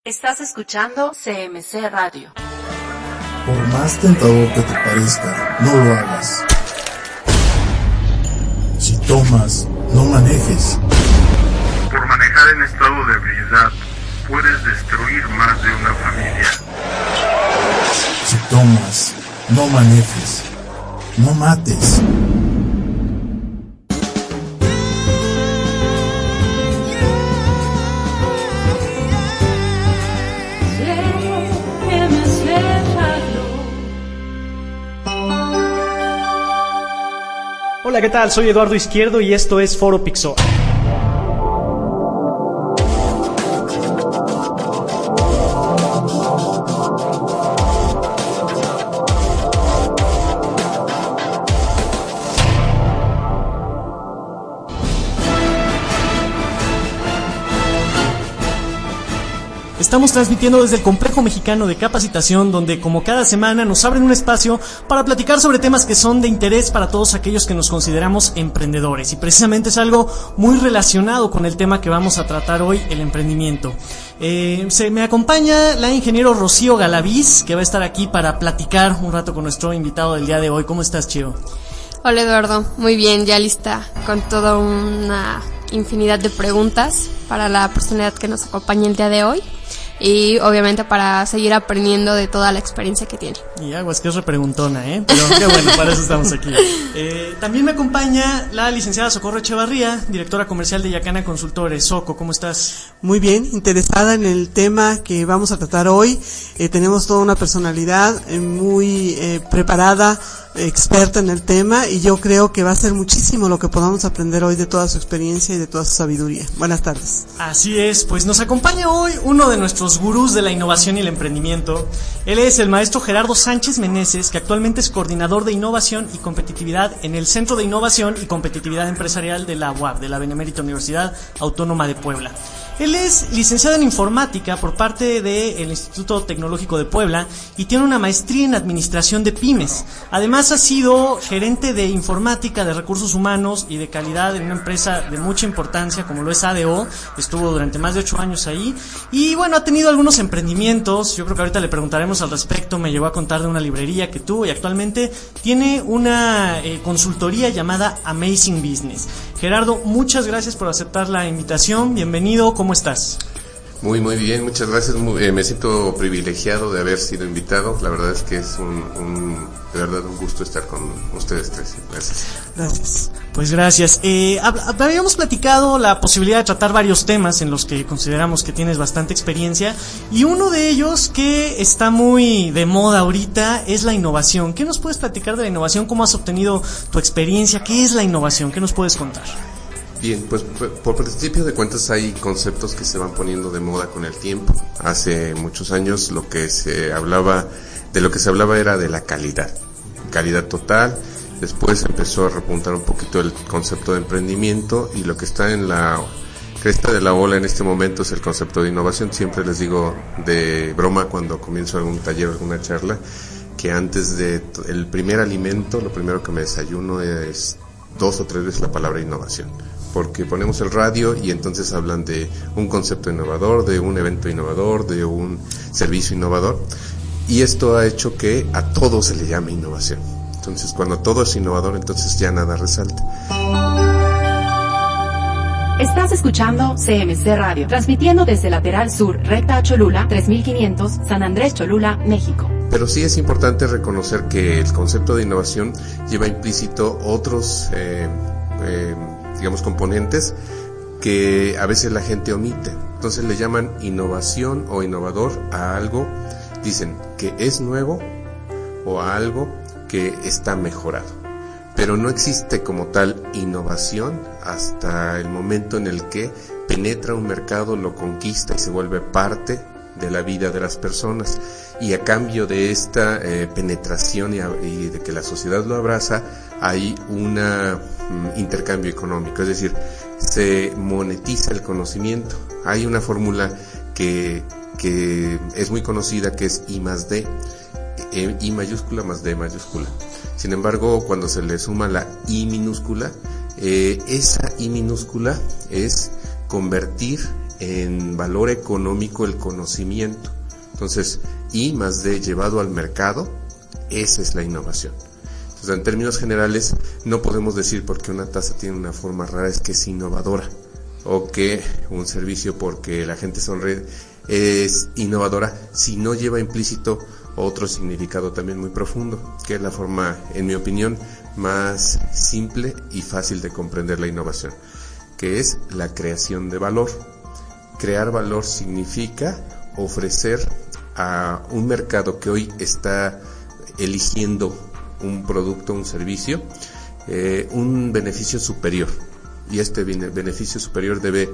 Estás escuchando CMC Radio. Por más tentador que te parezca, no lo hagas. Si tomas, no manejes. Por manejar en estado de ebriedad, puedes destruir más de una familia. Si tomas, no manejes. No mates. Hola, ¿qué tal? Soy Eduardo Izquierdo y esto es Foro Pixel. Estamos transmitiendo desde el Complejo Mexicano de Capacitación, donde como cada semana nos abren un espacio para platicar sobre temas que son de interés para todos aquellos que nos consideramos emprendedores. Y precisamente es algo muy relacionado con el tema que vamos a tratar hoy, el emprendimiento. Me acompaña la ingeniero Rocío Galaviz, que va a estar aquí para platicar un rato con nuestro invitado del día de hoy. ¿Cómo estás, Chio? Hola, Eduardo, muy bien, ya lista con toda una infinidad de preguntas para la personalidad que nos acompaña el día de hoy. Y obviamente para seguir aprendiendo de toda la experiencia que tiene. Y aguas que es repreguntona, pero qué bueno, para eso estamos aquí. También me acompaña la licenciada Socorro Echevarría, directora comercial de Yacana Consultores. Soco, ¿cómo estás? Muy bien, interesada en el tema que vamos a tratar hoy. Tenemos toda una personalidad muy preparada, experta en el tema, y yo creo que va a ser muchísimo lo que podamos aprender hoy de toda su experiencia y de toda su sabiduría. Buenas tardes. Así es, pues nos acompaña hoy uno de nuestros gurús de la innovación y el emprendimiento. Él es el maestro Gerardo Sánchez Meneses, que actualmente es coordinador de innovación y competitividad en el Centro de Innovación y Competitividad Empresarial de la UAP, de la Benemérita Universidad Autónoma de Puebla. Él es licenciado en informática por parte del Instituto Tecnológico de Puebla y tiene una maestría en administración de pymes. Además ha sido gerente de informática, de recursos humanos y de calidad en una empresa de mucha importancia como lo es ADO. Estuvo durante más de 8 años ahí y bueno, ha tenido algunos emprendimientos. Yo creo que ahorita le preguntaremos al respecto. Me llegó a contar de una librería que tuvo y actualmente tiene una consultoría llamada Amazing Business. Gerardo, muchas gracias por aceptar la invitación. Bienvenido, ¿cómo estás? Muy bien, muchas gracias. Me siento privilegiado de haber sido invitado. La verdad es que es de verdad un gusto estar con ustedes tres. Gracias. Pues gracias. Habíamos platicado la posibilidad de tratar varios temas en los que consideramos que tienes bastante experiencia, y uno de ellos que está muy de moda ahorita es la innovación. ¿Qué nos puedes platicar de la innovación? ¿Cómo has obtenido tu experiencia? ¿Qué es la innovación? ¿Qué nos puedes contar? Bien, pues por principio de cuentas hay conceptos que se van poniendo de moda con el tiempo. Hace muchos años lo que se hablaba era de la calidad total. Después empezó a repuntar un poquito el concepto de emprendimiento, y lo que está en la cresta de la ola en este momento es el concepto de innovación. Siempre les digo de broma cuando comienzo algún taller o alguna charla que antes de el primer alimento, lo primero que me desayuno es 2 o 3 veces la palabra innovación. Porque ponemos el radio y entonces hablan de un concepto innovador, de un evento innovador, de un servicio innovador, y esto ha hecho que a todo se le llame innovación. Entonces cuando todo es innovador, entonces ya nada resalta. Estás escuchando CMC Radio, transmitiendo desde Lateral Sur, recta a Cholula, 3500, San Andrés Cholula, México. Pero sí es importante reconocer que el concepto de innovación lleva implícito otros componentes que a veces la gente omite. Entonces le llaman innovación o innovador a algo, dicen que es nuevo, o a algo que está mejorado. Pero no existe como tal innovación hasta el momento en el que penetra un mercado, lo conquista y se vuelve parte de la vida de las personas. Y a cambio de esta penetración y de que la sociedad lo abraza, hay un intercambio económico, es decir, se monetiza el conocimiento. Hay una fórmula que es muy conocida, que es I más D, I mayúscula más D mayúscula. Sin embargo, cuando se le suma la I minúscula, esa I minúscula es convertir en valor económico el conocimiento. Entonces, I más D llevado al mercado, esa es la innovación. Entonces, en términos generales, no podemos decir porque una taza tiene una forma rara es que es innovadora, o que un servicio porque la gente sonríe es innovadora, si no lleva implícito otro significado también muy profundo, que es la forma, en mi opinión, más simple y fácil de comprender la innovación, que es la creación de valor. Crear valor significa ofrecer a un mercado que hoy está eligiendo un producto, un servicio, un beneficio superior. Y este beneficio superior debe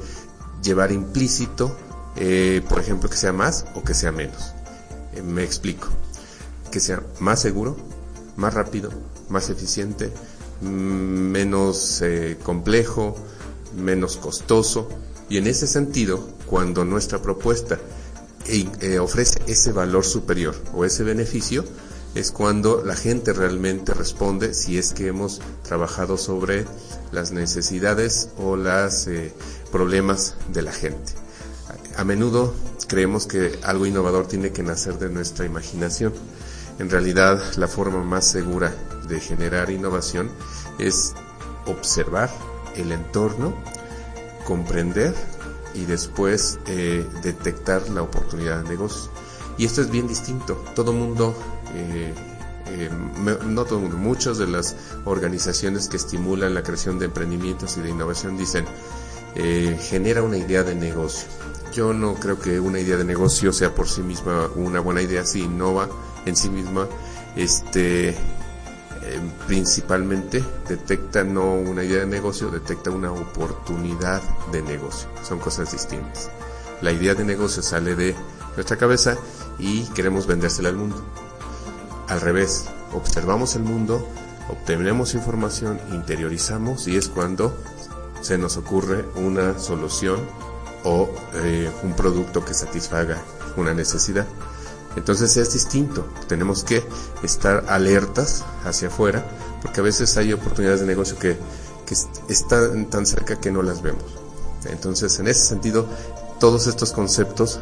llevar implícito, por ejemplo, que sea más o que sea menos. Me explico. Que sea más seguro, más rápido, más eficiente, menos complejo, menos costoso. Y en ese sentido, cuando nuestra propuesta ofrece ese valor superior o ese beneficio, es cuando la gente realmente responde, si es que hemos trabajado sobre las necesidades o los problemas de la gente. A menudo creemos que algo innovador tiene que nacer de nuestra imaginación. En realidad, la forma más segura de generar innovación es observar el entorno, comprender y después detectar la oportunidad de negocio. Y esto es bien distinto. Todo mundo, no todo el mundo, muchas de las organizaciones que estimulan la creación de emprendimientos y de innovación dicen, genera una idea de negocio. Yo no creo que una idea de negocio sea por sí misma una buena idea, si innova en sí misma, principalmente detecta no una idea de negocio, detecta una oportunidad de negocio. Son cosas distintas. La idea de negocio sale de nuestra cabeza y queremos vendérsela al mundo. Al revés, observamos el mundo, obtenemos información, interiorizamos y es cuando se nos ocurre una solución o un producto que satisfaga una necesidad. Entonces es distinto, tenemos que estar alertas hacia afuera, porque a veces hay oportunidades de negocio que están tan cerca que no las vemos. Entonces, en ese sentido, todos estos conceptos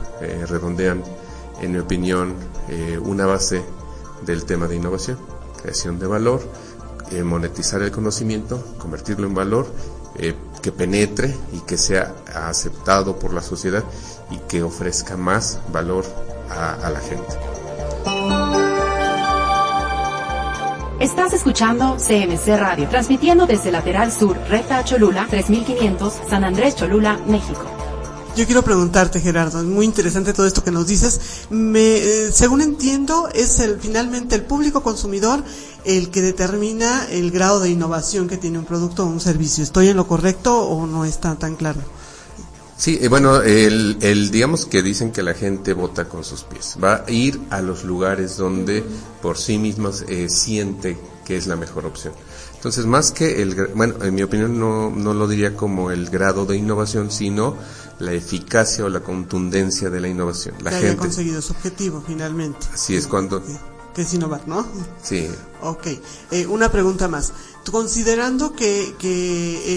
redondean, en mi opinión, una base del tema de innovación: creación de valor, monetizar el conocimiento, convertirlo en valor, que penetre y que sea aceptado por la sociedad y que ofrezca más valor a la gente. Estás escuchando CMC Radio, transmitiendo desde Lateral Sur, Recta a Cholula, 3500, San Andrés Cholula, México. Yo quiero preguntarte, Gerardo, es muy interesante todo esto que nos dices. Según entiendo, es finalmente el público consumidor el que determina el grado de innovación que tiene un producto o un servicio. ¿Estoy en lo correcto o no está tan claro? Sí, bueno, digamos que dicen que la gente vota con sus pies. Va a ir a los lugares donde por sí mismas siente que es la mejor opción. Entonces, más que en mi opinión no lo diría como el grado de innovación, sino la eficacia o la contundencia de la innovación. La gente haya conseguido su objetivo finalmente. Así es, cuando que es innovar, ¿no? Sí. Okay. Una pregunta más. Considerando que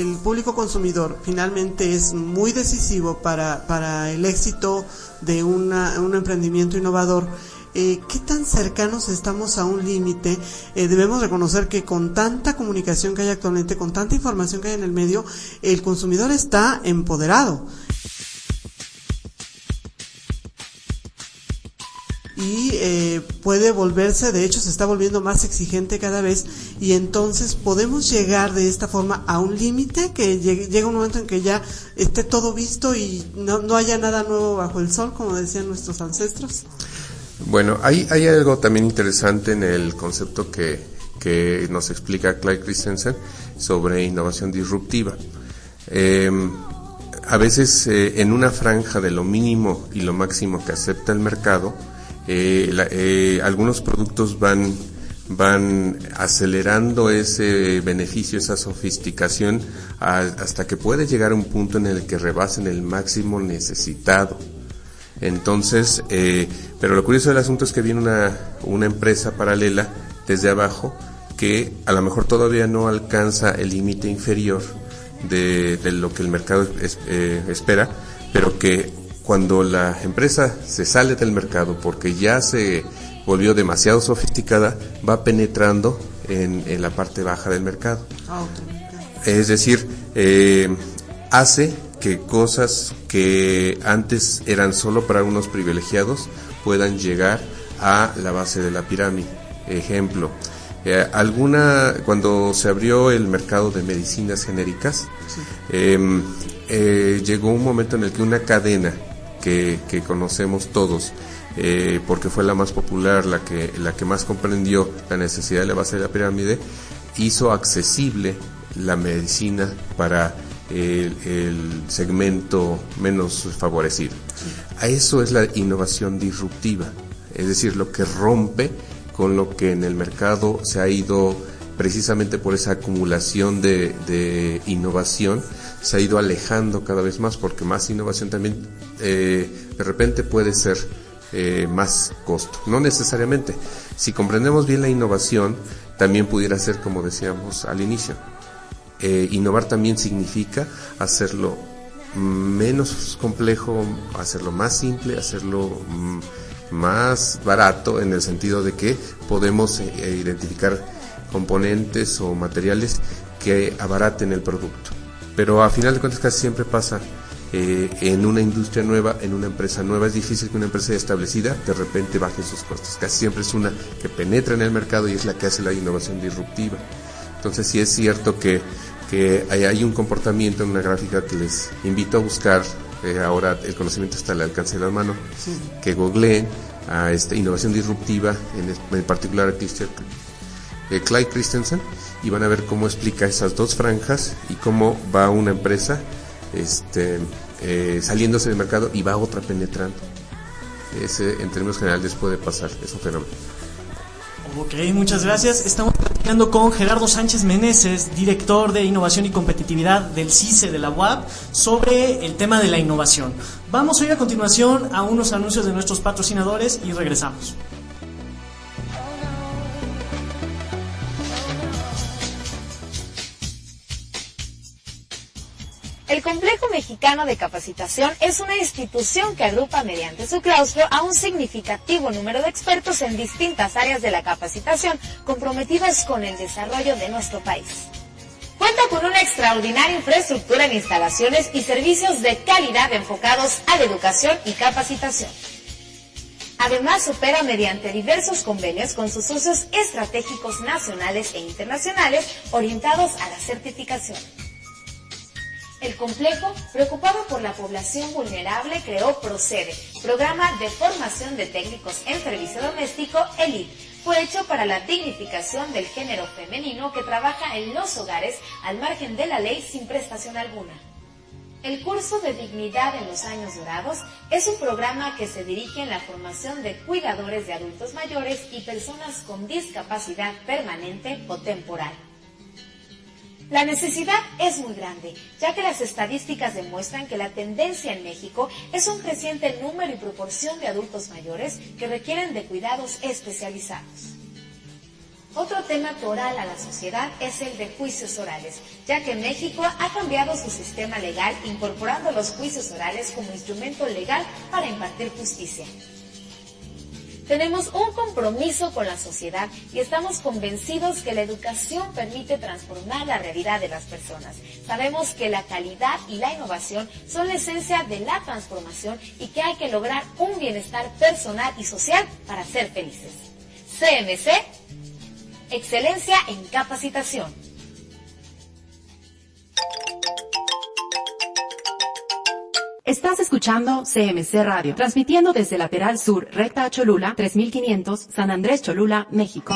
el público consumidor finalmente es muy decisivo para el éxito de un emprendimiento innovador, ¿qué tan cercanos estamos a un límite? Debemos reconocer que con tanta comunicación que hay actualmente, con tanta información que hay en el medio, el consumidor está empoderado. Y puede volverse, de hecho se está volviendo más exigente cada vez, y entonces podemos llegar de esta forma a un límite que llega un momento en que ya esté todo visto y no haya nada nuevo bajo el sol, como decían nuestros ancestros. Bueno, hay algo también interesante en el concepto que nos explica Clyde Christensen sobre innovación disruptiva. A veces en una franja de lo mínimo y lo máximo que acepta el mercado, algunos productos van acelerando ese beneficio, esa sofisticación, hasta que puede llegar a un punto en el que rebasen el máximo necesitado. Entonces, pero lo curioso del asunto es que viene una empresa paralela desde abajo que a lo mejor todavía no alcanza el límite inferior de lo que el mercado espera, pero que cuando la empresa se sale del mercado porque ya se volvió demasiado sofisticada, va penetrando en la parte baja del mercado. Es decir, hace que cosas que antes eran solo para unos privilegiados puedan llegar a la base de la pirámide. Ejemplo, cuando se abrió el mercado de medicinas genéricas, llegó un momento en el que una cadena que conocemos todos, porque fue la más popular, la que más comprendió la necesidad de la base de la pirámide, hizo accesible la medicina para el segmento menos favorecido. A eso es la innovación disruptiva, es decir, lo que rompe con lo que en el mercado se ha ido, precisamente por esa acumulación de innovación, se ha ido alejando cada vez más, porque más innovación también de repente puede ser más costo. No necesariamente. Si comprendemos bien la innovación, también pudiera ser, como decíamos al inicio, innovar también significa hacerlo menos complejo, hacerlo más simple, hacerlo más barato, en el sentido de que podemos identificar componentes o materiales que abaraten el producto. Pero a final de cuentas casi siempre pasa en una industria nueva, en una empresa nueva. Es difícil que una empresa ya establecida de repente baje sus costos. Casi siempre es una que penetra en el mercado y es la que hace la innovación disruptiva. Entonces sí es cierto que hay un comportamiento en una gráfica que les invito a buscar. Ahora el conocimiento está al alcance de la mano. Sí. Que googleen a innovación disruptiva, en particular a Clyde Christensen, y van a ver cómo explica esas dos franjas y cómo va una empresa saliéndose del mercado y va otra penetrando. En términos generales puede pasar, es un fenómeno. Ok, muchas gracias. Estamos platicando con Gerardo Sánchez Meneses, director de Innovación y Competitividad del CICE de la UAP, sobre el tema de la innovación. Vamos a ir a continuación a unos anuncios de nuestros patrocinadores y regresamos. El Complejo Mexicano de Capacitación es una institución que agrupa mediante su claustro a un significativo número de expertos en distintas áreas de la capacitación comprometidas con el desarrollo de nuestro país. Cuenta con una extraordinaria infraestructura en instalaciones y servicios de calidad enfocados a la educación y capacitación. Además, opera mediante diversos convenios con sus socios estratégicos nacionales e internacionales orientados a la certificación. El complejo, preocupado por la población vulnerable, creó Procede, Programa de Formación de Técnicos en Servicio Doméstico, ELIT. Fue hecho para la dignificación del género femenino que trabaja en los hogares al margen de la ley sin prestación alguna. El curso de Dignidad en los Años Dorados es un programa que se dirige en la formación de cuidadores de adultos mayores y personas con discapacidad permanente o temporal. La necesidad es muy grande, ya que las estadísticas demuestran que la tendencia en México es un creciente número y proporción de adultos mayores que requieren de cuidados especializados. Otro tema toral a la sociedad es el de juicios orales, ya que México ha cambiado su sistema legal incorporando los juicios orales como instrumento legal para impartir justicia. Tenemos un compromiso con la sociedad y estamos convencidos que la educación permite transformar la realidad de las personas. Sabemos que la calidad y la innovación son la esencia de la transformación y que hay que lograr un bienestar personal y social para ser felices. CMC, excelencia en capacitación. Estás escuchando CMC Radio, transmitiendo desde Lateral Sur, recta a Cholula, 3500, San Andrés Cholula, México.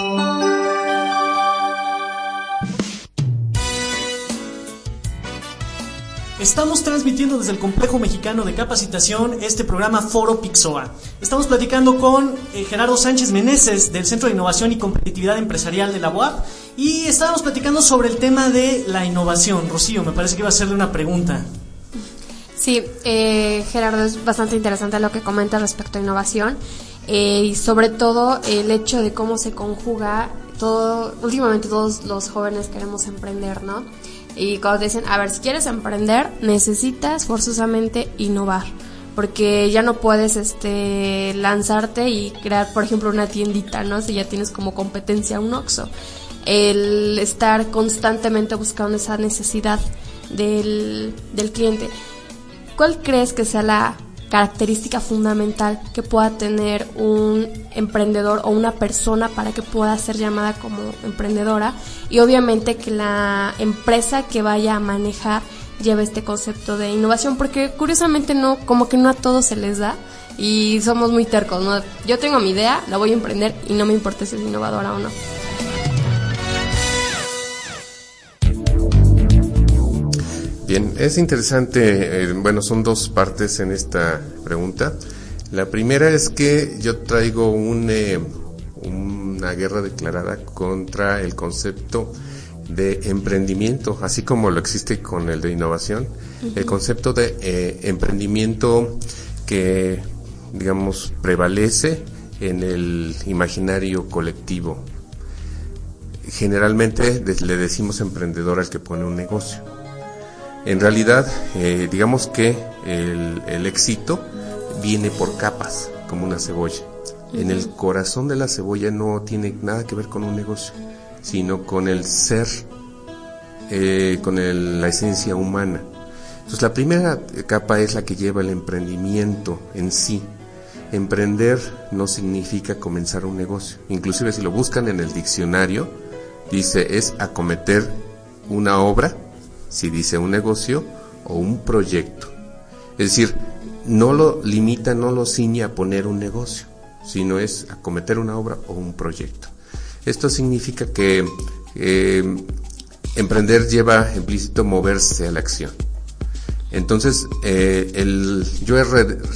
Estamos transmitiendo desde el Complejo Mexicano de Capacitación este programa Foro Pixoa. Estamos platicando con Gerardo Sánchez Meneses del Centro de Innovación y Competitividad Empresarial de la UAP y estábamos platicando sobre el tema de la innovación. Rocío, me parece que iba a hacerle una pregunta. Sí, Gerardo, es bastante interesante lo que comenta respecto a innovación y sobre todo el hecho de cómo se conjuga todo. Últimamente todos los jóvenes queremos emprender, ¿no? Y cuando te dicen, a ver, si quieres emprender, necesitas forzosamente innovar, porque ya no puedes lanzarte y crear, por ejemplo, una tiendita, ¿no? Si ya tienes como competencia un Oxxo. El estar constantemente buscando esa necesidad del cliente. ¿Cuál crees que sea la característica fundamental que pueda tener un emprendedor o una persona para que pueda ser llamada como emprendedora? Y obviamente que la empresa que vaya a manejar lleve este concepto de innovación, porque curiosamente como que no a todos se les da y somos muy tercos, ¿no? Yo tengo mi idea, la voy a emprender y no me importa si es innovadora o no. Bien, es interesante, son dos partes en esta pregunta. La primera es que yo traigo una guerra declarada contra el concepto de emprendimiento, así como lo existe con el de innovación. Uh-huh. El concepto de emprendimiento que, digamos, prevalece en el imaginario colectivo. Generalmente le decimos emprendedor al que pone un negocio. En realidad, digamos que el éxito viene por capas, como una cebolla. Uh-huh. En el corazón de la cebolla no tiene nada que ver con un negocio, sino con el ser, con la esencia humana. Entonces, la primera capa es la que lleva el emprendimiento en sí. Emprender no significa comenzar un negocio. Inclusive, si lo buscan en el diccionario, dice es acometer una obra, si dice un negocio o un proyecto. Es decir, no lo limita, no lo ciñe a poner un negocio, sino es acometer una obra o un proyecto. Esto significa que emprender lleva implícito moverse a la acción. Entonces, yo he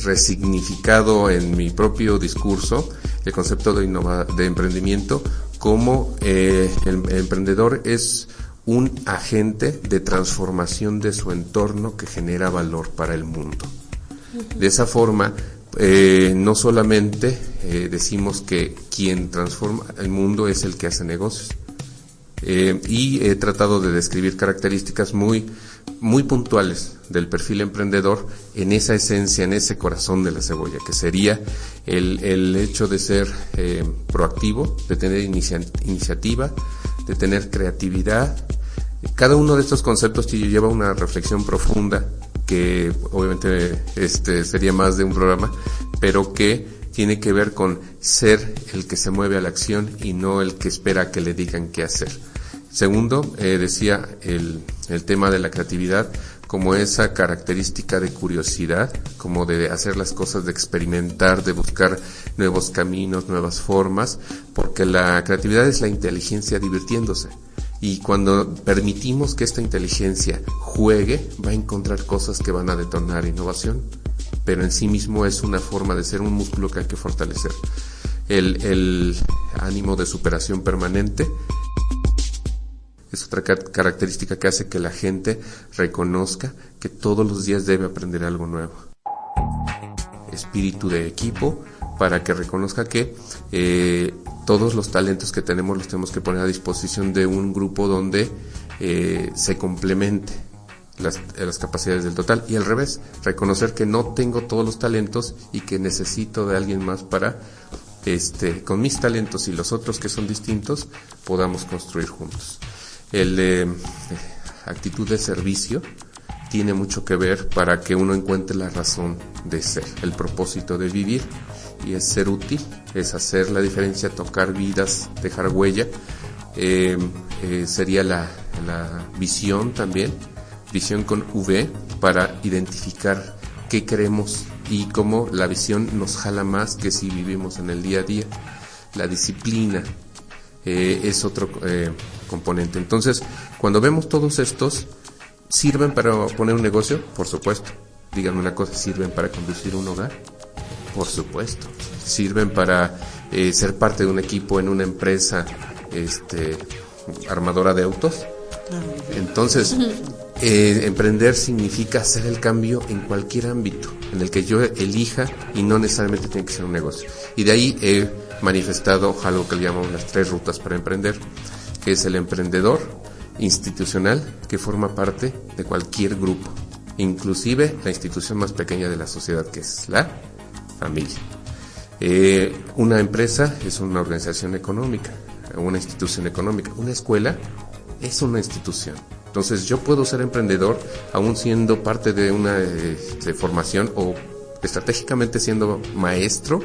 resignificado en mi propio discurso el concepto de emprendimiento como el emprendedor es un agente de transformación de su entorno que genera valor para el mundo. De esa forma, no solamente decimos que quien transforma el mundo es el que hace negocios. Y he tratado de describir características muy puntuales del perfil emprendedor en esa esencia, en ese corazón de la cebolla, que sería el hecho de ser proactivo, de tener iniciativa, de tener creatividad. Cada uno de estos conceptos lleva una reflexión profunda que obviamente sería más de un programa, pero que tiene que ver con ser el que se mueve a la acción y no el que espera que le digan qué hacer. Segundo, decía el tema de la creatividad como esa característica de curiosidad, como de hacer las cosas, de experimentar, de buscar nuevos caminos, nuevas formas, porque la creatividad es la inteligencia divirtiéndose. Y cuando permitimos que esta inteligencia juegue, va a encontrar cosas que van a detonar innovación, pero en sí mismo es una forma de ser un músculo que hay que fortalecer. El ánimo de superación permanente es otra característica que hace que la gente reconozca que todos los días debe aprender algo nuevo. Espíritu de equipo, para que reconozca que todos los talentos que tenemos los tenemos que poner a disposición de un grupo donde se complemente las capacidades del total, y al revés, reconocer que no tengo todos los talentos y que necesito de alguien más para con mis talentos y los otros que son distintos podamos construir juntos. Actitud de servicio tiene mucho que ver para que uno encuentre la razón de ser, el propósito de vivir, y es ser útil, es hacer la diferencia, tocar vidas, dejar huella. Sería la visión también, visión con V, para identificar qué queremos y cómo la visión nos jala más que si vivimos en el día a día. La disciplina es otro componente. Entonces, cuando vemos todos estos, ¿sirven para poner un negocio? Por supuesto. Díganme una cosa, ¿sirven para conducir un hogar? Por supuesto. ¿Sirven para ser parte de un equipo en una empresa armadora de autos? Entonces, emprender significa hacer el cambio en cualquier ámbito en el que yo elija, y no necesariamente tiene que ser un negocio. Y de ahí he manifestado algo que le llamamos las 3 rutas para emprender, que es el emprendedor, institucional que forma parte de cualquier grupo, inclusive la institución más pequeña de la sociedad, que es la familia. Una empresa es una organización económica, una institución económica. Una escuela es una institución. Entonces yo puedo ser emprendedor aún siendo parte de una formación o estratégicamente siendo maestro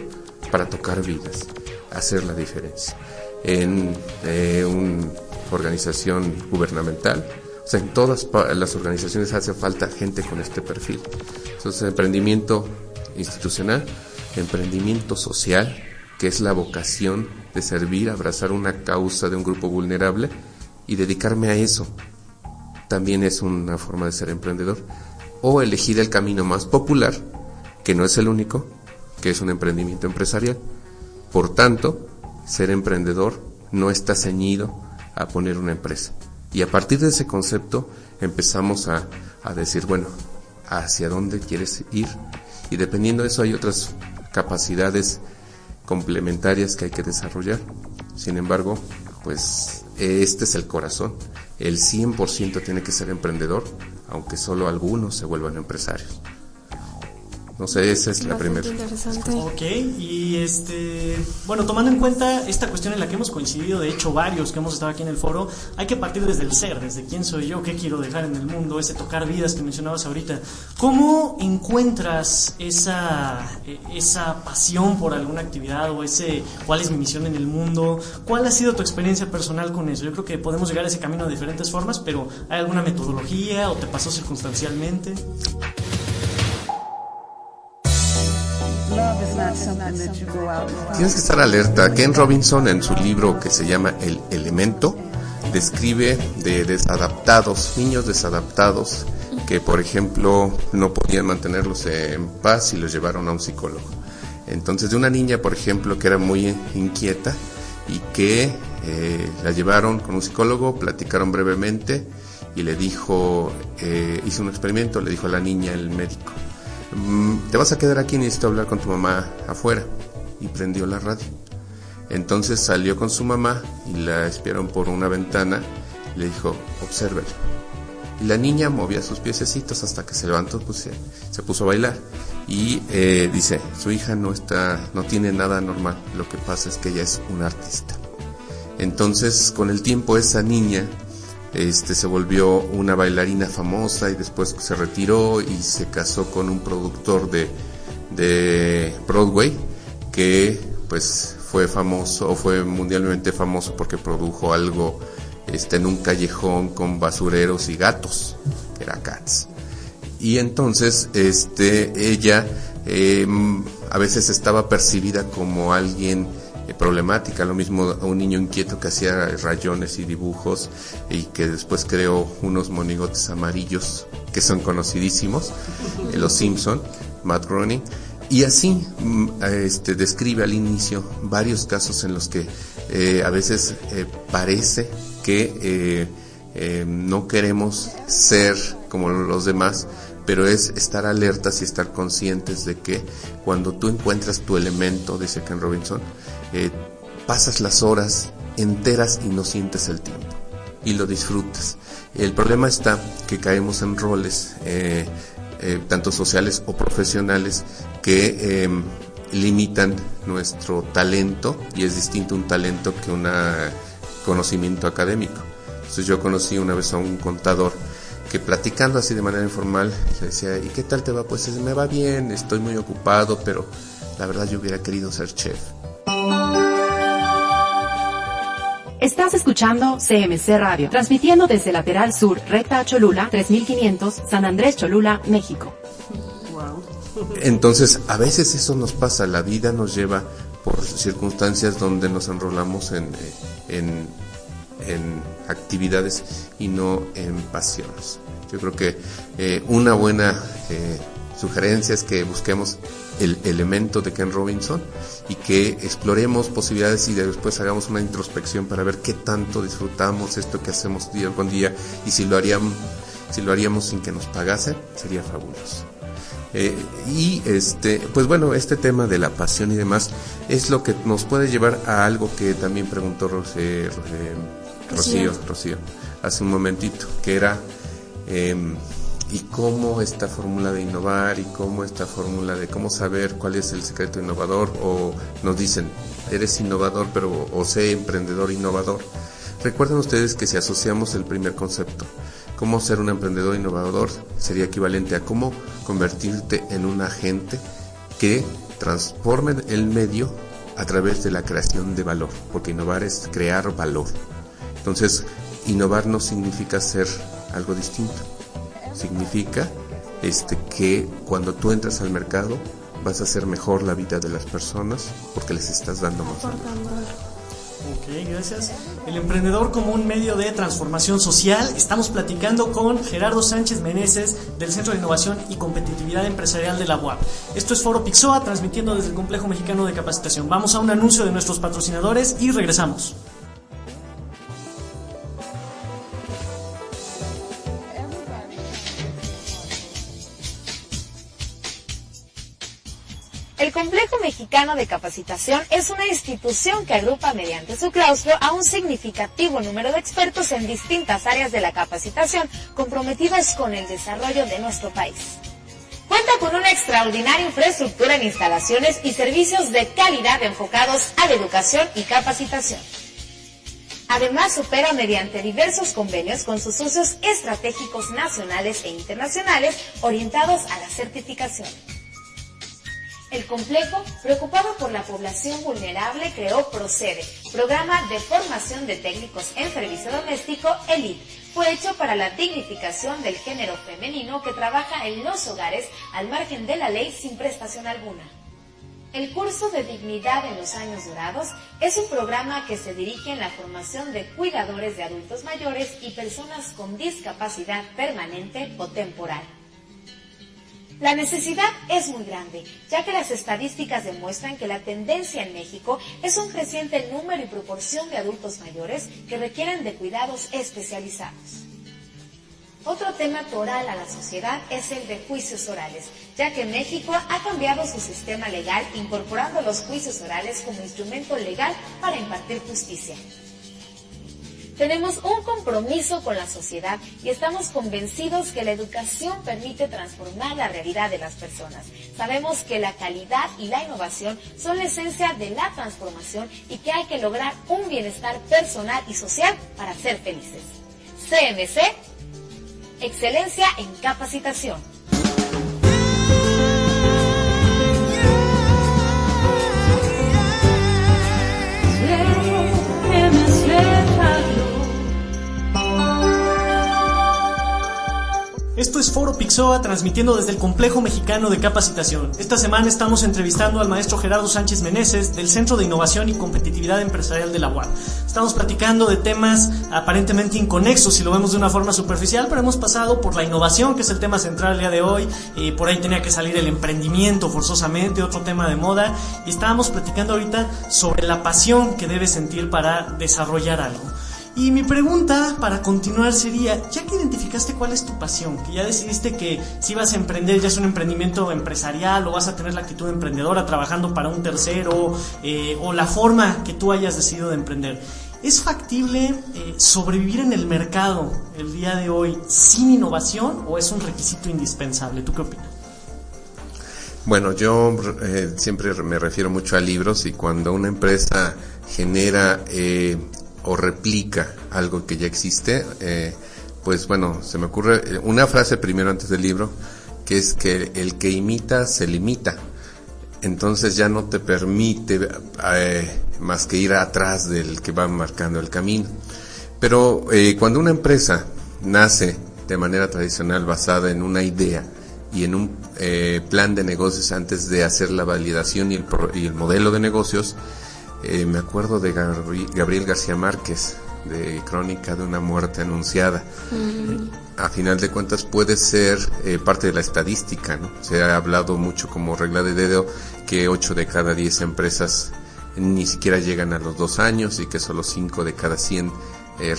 para tocar vidas, hacer la diferencia. En una organización gubernamental, o sea, en todas las organizaciones hace falta gente con este perfil. Entonces, emprendimiento institucional, emprendimiento social, que es la vocación de servir, abrazar una causa de un grupo vulnerable y dedicarme a eso, también es una forma de ser emprendedor. O elegir el camino más popular, que no es el único, que es un emprendimiento empresarial. Por tanto, ser emprendedor no está ceñido a poner una empresa. Y a partir de ese concepto empezamos a decir, bueno, ¿hacia dónde quieres ir? Y dependiendo de eso hay otras capacidades complementarias que hay que desarrollar. Sin embargo, pues este es el corazón. El 100% tiene que ser emprendedor, aunque solo algunos se vuelvan empresarios. No sé, esa es la primera. Interesante. Ok, y bueno, tomando en cuenta esta cuestión en la que hemos coincidido, de hecho varios que hemos estado aquí en el foro, hay que partir desde el ser, desde quién soy yo, qué quiero dejar en el mundo, ese tocar vidas que mencionabas ahorita. ¿Cómo encuentras esa pasión por alguna actividad o cuál es mi misión en el mundo? ¿Cuál ha sido tu experiencia personal con eso? Yo creo que podemos llegar a ese camino de diferentes formas, pero ¿hay alguna metodología o te pasó circunstancialmente? Tienes que estar alerta. Ken Robinson, en su libro que se llama El Elemento, describe de desadaptados, niños desadaptados que, por ejemplo, no podían mantenerlos en paz y los llevaron a un psicólogo. Entonces, de una niña, por ejemplo, que era muy inquieta y que la llevaron con un psicólogo, platicaron brevemente y le dijo, hizo un experimento, le dijo a la niña el médico: te vas a quedar aquí, necesito hablar con tu mamá afuera. Y prendió la radio. Entonces salió con su mamá y la espiaron por una ventana y le dijo: obsérvela. Y la niña movía sus piececitos hasta que se levantó, pues se puso a bailar. Y dice, su hija no tiene nada normal, lo que pasa es que ella es una artista. Con el tiempo esa niña se volvió una bailarina famosa y después se retiró y se casó con un productor de Broadway que pues fue famoso o fue mundialmente famoso porque produjo algo en un callejón con basureros y gatos, que era Cats. Y entonces ella a veces estaba percibida como alguien problemática, lo mismo a un niño inquieto que hacía rayones y dibujos y que después creó unos monigotes amarillos que son conocidísimos, los Simpson, Matt Groening, y así describe al inicio varios casos en los que a veces parece que no queremos ser como los demás, pero es estar alertas y estar conscientes de que cuando tú encuentras tu elemento, dice Ken Robinson, pasas las horas enteras y no sientes el tiempo y lo disfrutas. El problema está que caemos en roles tanto sociales o profesionales que limitan nuestro talento, y es distinto un talento que un conocimiento académico. Entonces yo conocí una vez a un contador que, platicando así de manera informal, le decía: ¿y qué tal te va? Pues me va bien, estoy muy ocupado, pero la verdad yo hubiera querido ser chef. Estás escuchando CMC Radio, transmitiendo desde Lateral Sur, recta a Cholula, 3500, San Andrés Cholula, México. Entonces, a veces eso nos pasa, la vida nos lleva por circunstancias donde nos enrolamos en actividades y no en pasiones. Yo creo que una buena sugerencia es que busquemos el elemento de Ken Robinson y que exploremos posibilidades y después hagamos una introspección para ver qué tanto disfrutamos esto que hacemos día con día, y si lo haríamos sin que nos pagase, sería fabuloso. Pues bueno, este tema de la pasión y demás es lo que nos puede llevar a algo que también preguntó Rocío, hace un momentito, que era y cómo esta fórmula de innovar y cómo esta fórmula de cómo saber cuál es el secreto innovador, o nos dicen, eres innovador, pero o sé emprendedor innovador. Recuerden ustedes que si asociamos el primer concepto, cómo ser un emprendedor innovador, sería equivalente a cómo convertirte en un agente que transforme el medio a través de la creación de valor, porque innovar es crear valor. Entonces, innovar no significa ser algo distinto. Significa que cuando tú entras al mercado vas a hacer mejor la vida de las personas porque les estás dando más valor. Ok, gracias. El emprendedor como un medio de transformación social. Estamos platicando con Gerardo Sánchez Meneses del Centro de Innovación y Competitividad Empresarial de la UAP. Esto es Foro Pixoa, transmitiendo desde el Complejo Mexicano de Capacitación. Vamos a un anuncio de nuestros patrocinadores y regresamos. El Complejo Mexicano de Capacitación es una institución que agrupa mediante su claustro a un significativo número de expertos en distintas áreas de la capacitación comprometidos con el desarrollo de nuestro país. Cuenta con una extraordinaria infraestructura en instalaciones y servicios de calidad enfocados a la educación y capacitación. Además, opera mediante diversos convenios con sus socios estratégicos nacionales e internacionales orientados a la certificación. El complejo, preocupado por la población vulnerable, creó Procede, Programa de Formación de Técnicos en Servicio Doméstico, ELIT. Fue hecho para la dignificación del género femenino que trabaja en los hogares al margen de la ley sin prestación alguna. El curso de Dignidad en los Años Dorados es un programa que se dirige en la formación de cuidadores de adultos mayores y personas con discapacidad permanente o temporal. La necesidad es muy grande, ya que las estadísticas demuestran que la tendencia en México es un creciente número y proporción de adultos mayores que requieren de cuidados especializados. Otro tema toral a la sociedad es el de juicios orales, ya que México ha cambiado su sistema legal incorporando los juicios orales como instrumento legal para impartir justicia. Tenemos un compromiso con la sociedad y estamos convencidos que la educación permite transformar la realidad de las personas. Sabemos que la calidad y la innovación son la esencia de la transformación y que hay que lograr un bienestar personal y social para ser felices. CMC, excelencia en capacitación. Esto es Foro Pixoa, transmitiendo desde el Complejo Mexicano de Capacitación. Esta semana estamos entrevistando al maestro Gerardo Sánchez Meneses del Centro de Innovación y Competitividad Empresarial de la UAP. Estamos platicando de temas aparentemente inconexos si lo vemos de una forma superficial, pero hemos pasado por la innovación, que es el tema central el día de hoy, y por ahí tenía que salir el emprendimiento forzosamente, otro tema de moda, y estábamos platicando ahorita sobre la pasión que debes sentir para desarrollar algo. Y mi pregunta para continuar sería, ya que identificaste cuál es tu pasión, que ya decidiste que si vas a emprender ya es un emprendimiento empresarial o vas a tener la actitud emprendedora trabajando para un tercero, o la forma que tú hayas decidido de emprender, ¿es factible sobrevivir en el mercado el día de hoy sin innovación o es un requisito indispensable? ¿Tú qué opinas? Bueno, yo siempre me refiero mucho a libros, y cuando una empresa genera o replica algo que ya existe, pues bueno, se me ocurre una frase primero antes del libro, que es que el que imita se limita. Entonces ya no te permite más que ir atrás del que va marcando el camino. Pero cuando una empresa nace de manera tradicional basada en una idea y en un plan de negocios antes de hacer la validación y el modelo de negocios, me acuerdo de Gabriel García Márquez, de Crónica de una muerte anunciada. A final de cuentas puede ser parte de la estadística, ¿no? Se ha hablado mucho como regla de dedo que 8 de cada 10 empresas ni siquiera llegan a los 2 años y que solo 5 de cada 100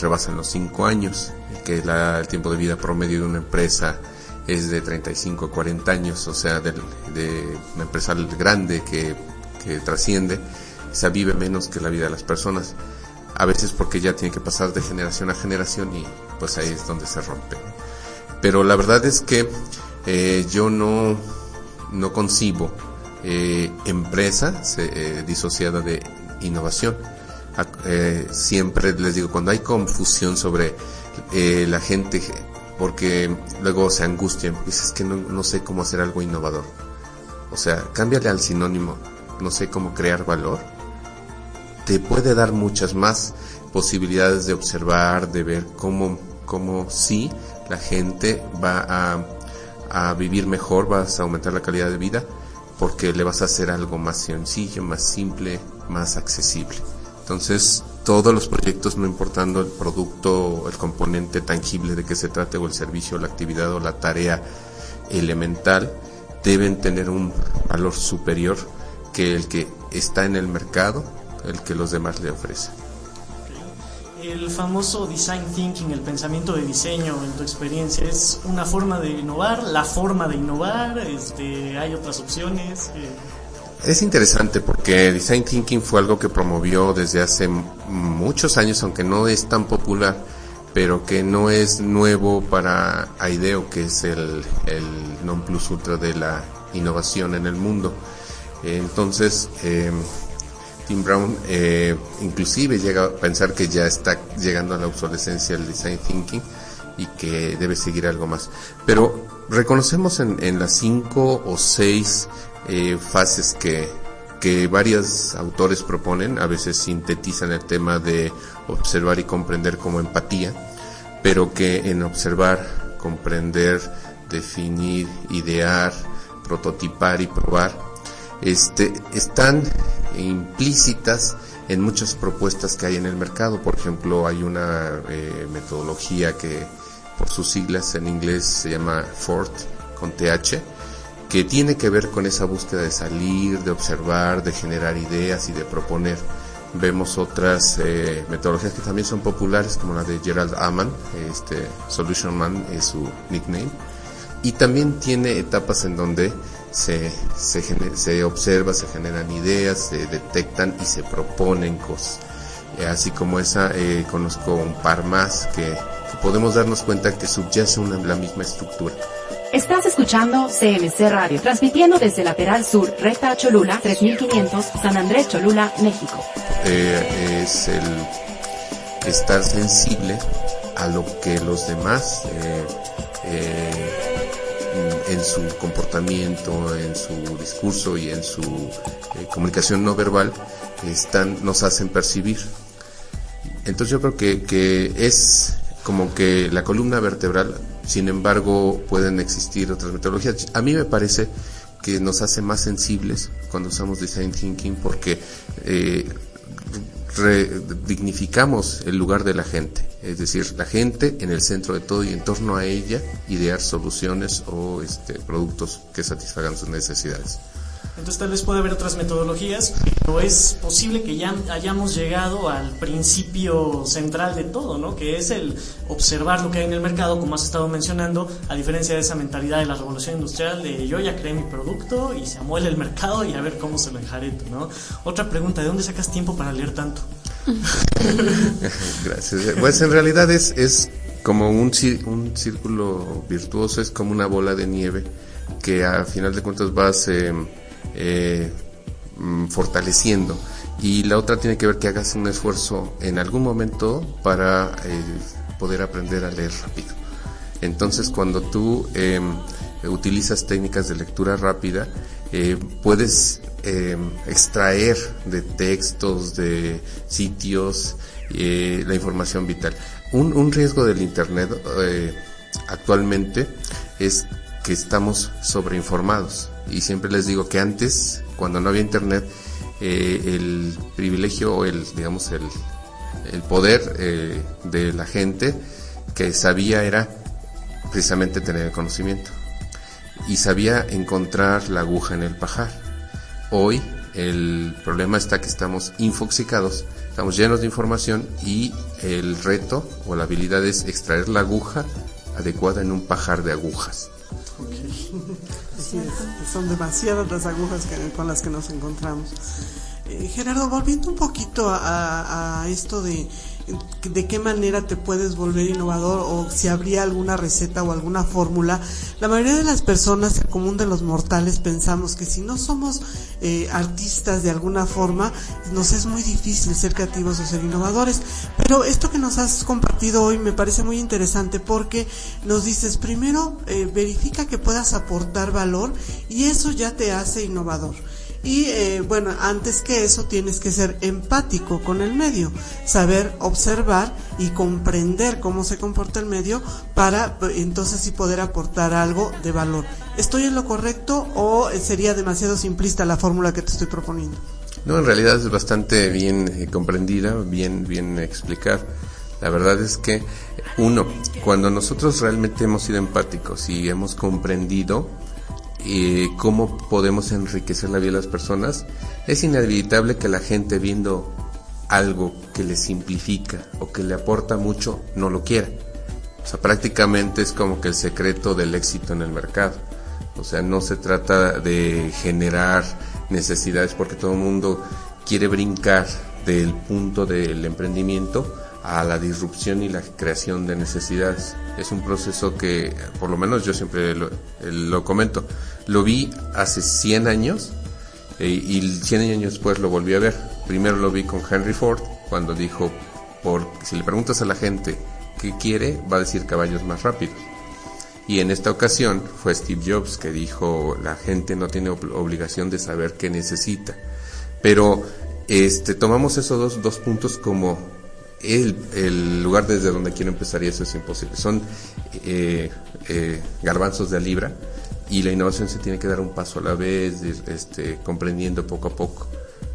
rebasan los 5 años, que el tiempo de vida promedio de una empresa es de 35 a 40 años, o sea, de una empresa grande que trasciende, esa vive menos que la vida de las personas. a veces porque ya tiene que pasar de generación a generación y pues ahí es donde se rompe. Pero la verdad es que yo no concibo empresa disociada de innovación. Siempre les digo, cuando hay confusión sobre la gente, porque luego se angustian, dices que no sé cómo hacer algo innovador. O sea, cámbiale al sinónimo, no sé cómo crear valor. Te puede dar muchas más posibilidades de observar, de ver cómo sí la gente va a vivir mejor, vas a aumentar la calidad de vida, porque le vas a hacer algo más sencillo, más simple, más accesible. Entonces, todos los proyectos, no importando el producto, el componente tangible de que se trate, o el servicio, la actividad o la tarea elemental, deben tener un valor superior que el que está en el mercado, el que los demás le ofrecen. El famoso design thinking, el pensamiento de diseño, en tu experiencia, ¿es una forma de innovar? ¿La forma de innovar? ¿Hay otras opciones? Es interesante porque design thinking fue algo que promovió desde hace muchos años, aunque no es tan popular, pero que no es nuevo para IDEO, que es el non plus ultra de la innovación en el mundo. Entonces, Tim Brown inclusive llega a pensar que ya está llegando a la obsolescencia el design thinking y que debe seguir algo más. Pero reconocemos en las 5 o 6 fases que varios autores proponen. A veces sintetizan el tema de observar y comprender como empatía, pero que en observar, comprender, definir, idear, prototipar y probar están implícitas en muchas propuestas que hay en el mercado. Por ejemplo, hay una metodología que por sus siglas en inglés se llama FORT con TH, que tiene que ver con esa búsqueda de salir, de observar, de generar ideas y de proponer. Vemos otras metodologías que también son populares, como la de Gerald Amann, Solution Man es su nickname, y también tiene etapas en donde se observa, se generan ideas, se detectan y se proponen cosas. Así como esa, conozco un par más que podemos darnos cuenta que subyace la misma estructura. Estás escuchando CMC Radio, transmitiendo desde Lateral Sur, Recta Cholula, 3500, San Andrés Cholula, México. Es el estar sensible a lo que los demás en su comportamiento, en su discurso y en su comunicación no verbal nos hacen percibir. Entonces yo creo que es como que la columna vertebral. Sin embargo, pueden existir otras metodologías. A mí me parece que nos hace más sensibles cuando usamos design thinking, porque dignificamos el lugar de la gente, es decir, la gente en el centro de todo y en torno a ella idear soluciones o productos que satisfagan sus necesidades. Entonces tal vez puede haber otras metodologías, pero es posible que ya hayamos llegado al principio central de todo, ¿no? Que es el observar lo que hay en el mercado, como has estado mencionando, a diferencia de esa mentalidad de la revolución industrial de yo ya creé mi producto y se amuele el mercado y a ver cómo se lo enjareto, ¿no? Otra pregunta, ¿de dónde sacas tiempo para leer tanto? Gracias. Pues en realidad es como un círculo virtuoso, es como una bola de nieve que a final de cuentas vas fortaleciendo, y la otra tiene que ver que hagas un esfuerzo en algún momento para poder aprender a leer rápido. Entonces cuando tú utilizas técnicas de lectura rápida, puedes extraer de textos, de sitios, la información vital. Un riesgo del internet actualmente es que estamos sobreinformados, y siempre les digo que antes, cuando no había internet, el privilegio o el poder de la gente que sabía era precisamente tener el conocimiento y sabía encontrar la aguja en el pajar. Hoy el problema está que estamos infoxicados, estamos llenos de información, y el reto o la habilidad es extraer la aguja adecuada en un pajar de agujas. Sí, son demasiadas las agujas con las que nos encontramos. Gerardo, volviendo un poquito a esto de qué manera te puedes volver innovador, o si habría alguna receta o alguna fórmula. La mayoría de las personas, el común de los mortales, pensamos que si no somos artistas de alguna forma, nos es muy difícil ser creativos o ser innovadores. Pero esto que nos has compartido hoy me parece muy interesante, porque nos dices, primero verifica que puedas aportar valor, y eso ya te hace innovador. Y bueno, antes que eso tienes que ser empático con el medio, saber observar y comprender cómo se comporta el medio para entonces sí poder aportar algo de valor. ¿Estoy en lo correcto o sería demasiado simplista la fórmula que te estoy proponiendo? No, en realidad es bastante bien comprendida, bien explicada. La verdad es que, cuando nosotros realmente hemos sido empáticos y hemos comprendido cómo podemos enriquecer la vida de las personas, es inevitable que la gente, viendo algo que le simplifica o que le aporta mucho, no lo quiera. O sea, prácticamente es como que el secreto del éxito en el mercado. O sea, no se trata de generar necesidades, porque todo el mundo quiere brincar del punto del emprendimiento a la disrupción y la creación de necesidades. Es un proceso que, por lo menos yo siempre lo comento, lo vi hace 100 años y 100 años después lo volví a ver. Primero lo vi con Henry Ford, cuando dijo, si le preguntas a la gente qué quiere, va a decir caballos más rápidos. Y en esta ocasión fue Steve Jobs, que dijo, la gente no tiene obligación de saber qué necesita. Pero tomamos esos dos puntos como el lugar desde donde quiero empezar, y eso es imposible. Son garbanzos de a libra, y la innovación se tiene que dar un paso a la vez, comprendiendo poco a poco.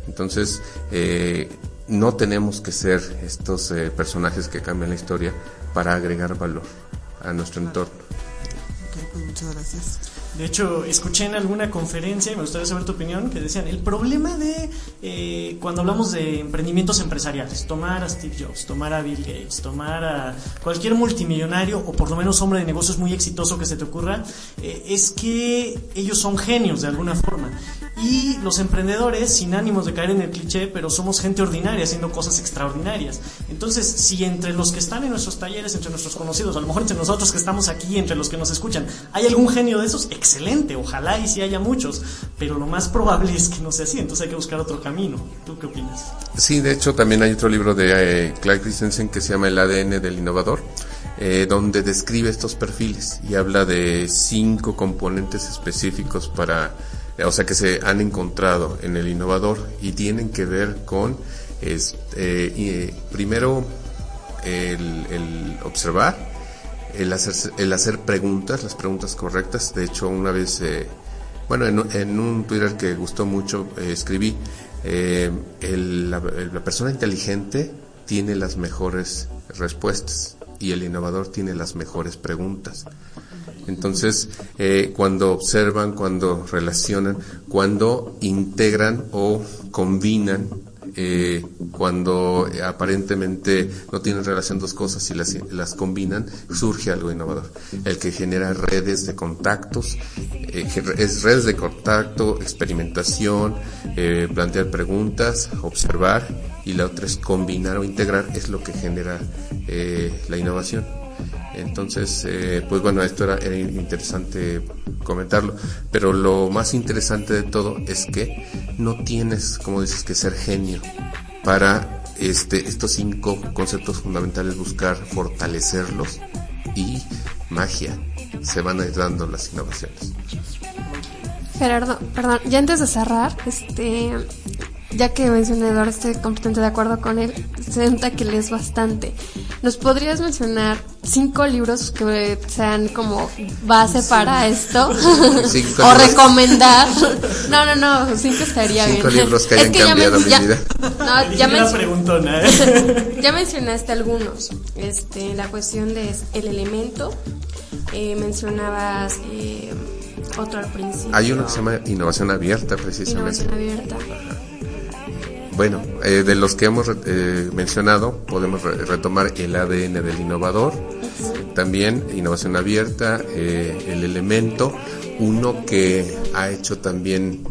Entonces, no tenemos que ser estos personajes que cambian la historia para agregar valor a nuestro entorno. Ok, pues muchas gracias. De hecho, escuché en alguna conferencia, y me gustaría saber tu opinión, que decían, el problema de cuando hablamos de emprendimientos empresariales, tomar a Steve Jobs, tomar a Bill Gates, tomar a cualquier multimillonario, o por lo menos hombre de negocios muy exitoso que se te ocurra, es que ellos son genios de alguna forma. Y los emprendedores, sin ánimos de caer en el cliché, pero somos gente ordinaria haciendo cosas extraordinarias. Entonces, si entre los que están en nuestros talleres, entre nuestros conocidos, a lo mejor entre nosotros que estamos aquí, entre los que nos escuchan, hay algún genio de esos, excelente, ojalá y sí haya muchos, pero lo más probable es que no sea así, entonces hay que buscar otro camino. ¿Tú qué opinas? Sí, de hecho también hay otro libro de Clyde Christensen que se llama El ADN del innovador, donde describe estos perfiles y habla de 5 componentes específicos o sea, que se han encontrado en el innovador, y tienen que ver con primero el observar, el hacer preguntas, las preguntas correctas. De hecho, una vez, en un Twitter que gustó mucho, escribí, la persona inteligente tiene las mejores respuestas y el innovador tiene las mejores preguntas. Entonces, cuando observan, cuando relacionan, cuando integran o combinan, cuando aparentemente no tienen relación dos cosas y las combinan, surge algo innovador. El que genera redes de contactos, es redes de contacto, experimentación, plantear preguntas, observar, y la otra es combinar o integrar, es lo que genera la innovación. Entonces, pues bueno, esto era interesante comentarlo, pero lo más interesante de todo es que no tienes, como dices, que ser genio para estos 5 conceptos fundamentales, buscar fortalecerlos, y magia, se van a ir dando las innovaciones. Gerardo, perdón, ya antes de cerrar, ya que mencioné Eduardo, estoy completamente de acuerdo con él, se nota que lees bastante. ¿Nos podrías mencionar 5 libros que sean como base para esto? ¿O recomendar? No, 5 estaría 5 bien. libros que hayan cambiado mi vida. No, ya mencionaste algunos. La cuestión de El Elemento, mencionabas otro al principio. Hay uno que se llama Innovación Abierta, precisamente. Innovación Abierta. Ajá. Bueno, de los que hemos mencionado, podemos retomar El ADN del innovador, también Innovación Abierta, El Elemento, uno que ha hecho también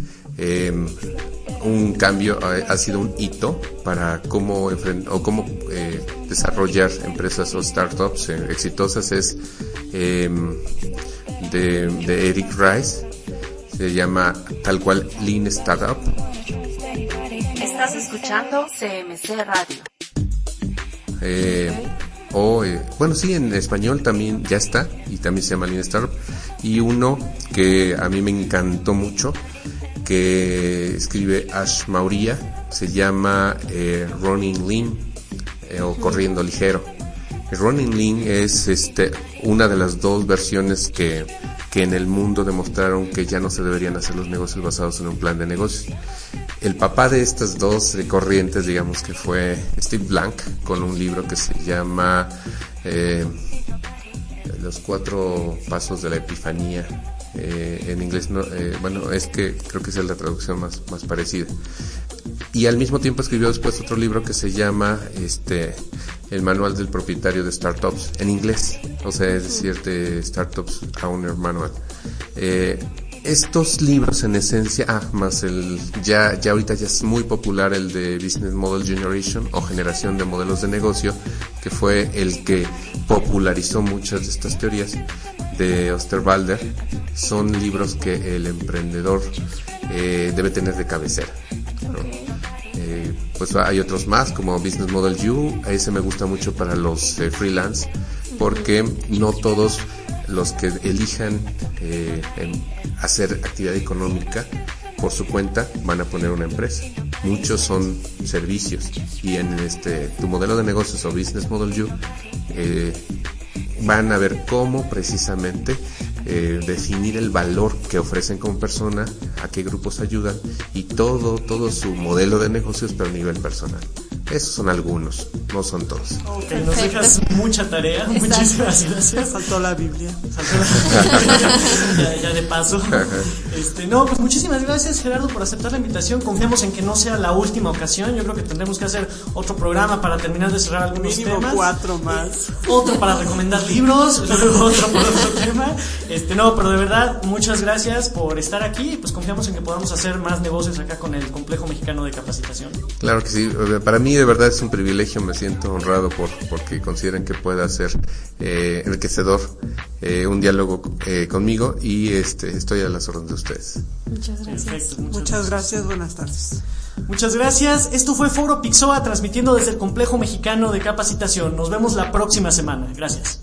un cambio, ha sido un hito para cómo desarrollar empresas o startups exitosas. Es de Eric Rice, se llama tal cual Lean Startup. Estás escuchando CMC Radio. Bueno, sí, en español también ya está, y también se llama Lean Startup. Y uno que a mí me encantó mucho, que escribe Ash Maurya, se llama Running Lean o Corriendo Ligero. Running Lean es una de las dos versiones que en el mundo demostraron que ya no se deberían hacer los negocios basados en un plan de negocios. El papá de estas dos corrientes, digamos que fue Steve Blank, con un libro que se llama Los 4 pasos de la epifanía. En inglés no, bueno, es que creo que esa es la traducción más parecida. Y al mismo tiempo escribió después otro libro que se llama El manual del propietario de startups, en inglés, o sea, es decir, de Startups Owner Manual. Estos libros en esencia, más ya ahorita ya es muy popular el de Business Model Generation o generación de modelos de negocio, que fue el que popularizó muchas de estas teorías de Osterwalder. Son libros que el emprendedor debe tener de cabecera, ¿no? Pues hay otros más como Business Model You, ese me gusta mucho para los freelance, porque no todos los que elijan hacer actividad económica por su cuenta van a poner una empresa. Muchos son servicios, y en tu modelo de negocios o Business Model You van a ver cómo precisamente definir el valor que ofrecen como persona, a qué grupos ayudan, y todo su modelo de negocios, pero a nivel personal. Esos son algunos, no son todos. Ok, nos dejas mucha tarea. Exacto. Muchísimas gracias. Faltó la Biblia. ya de paso. Pues muchísimas gracias, Gerardo, por aceptar la invitación. Confiamos en que no sea la última ocasión. Yo creo que tendremos que hacer otro programa para terminar de cerrar algunos Mínimo temas. 4 más. Otro para recomendar libros, luego otro por otro tema. Pero de verdad, muchas gracias por estar aquí, y pues confiamos en que podamos hacer más negocios acá con el Complejo Mexicano de Capacitación. Claro que sí, para mí de verdad es un privilegio, me siento honrado porque consideren que pueda ser enriquecedor un diálogo conmigo, y estoy a las órdenes de ustedes. Muchas gracias. Perfecto, Muchas gracias, buenas tardes. Muchas gracias. Esto fue Foro Pixoa, transmitiendo desde el Complejo Mexicano de Capacitación. Nos vemos la próxima semana. Gracias.